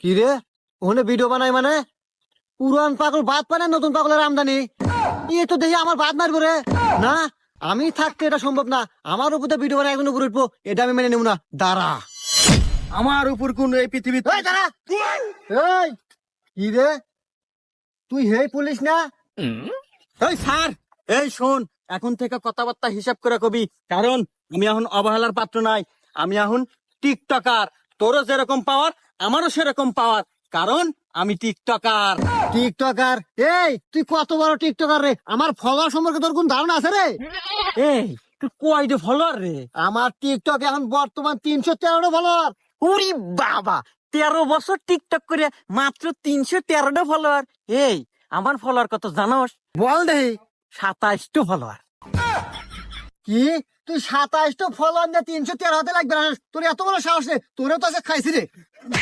কি রে ওখানে ভিডিও বানাই মানে পুরান পাগল বাদ পানে নতুন পাগলের আমদানি ইয়ে তো দেখি আমার বাদ মারবো রে না আমি থাকতে এটা সম্ভব না আমার উপরে ভিডিও বানাই একজন উপরে উঠবো এটা আমি মেনে নেব না দাঁড়া আমার উপর কোন এই পৃথিবীতে এই দাঁড়া এই কি রে তুই হে পুলিশ না এই স্যার এই শোন এখন থেকে কথাবার্তা হিসাব করে কবি কারণ আমি এখন অবহেলার পাত্র নাই আমি এখন টিকটকার তোরও যেরকম পাওয়ার আমারও সেরকম পাওয়ার কারণ আমি টিকটকার টিকটকার এই তুই কত বড় টিকটকার রে আমার ফলোয়ার সম্পর্কে তোর কোন ধারণা আছে রে এই তুই কয়টা ফলোয়ার রে আমার টিকটক এখন বর্তমান 313টা ফলোয়ার ওরে বাবা 13 বছর টিকটক করে মাত্র 313টা ফলোয়ার এই আমার ফলোয়ার কত জানোস বল দেহি 27টা ফলোয়ার কি তুই 27টা ফলোয়ার নিয়ে 313 হতে লাগবে না তোর এত বড় সাহস রে তোরেও তো আজকে খাইছি রে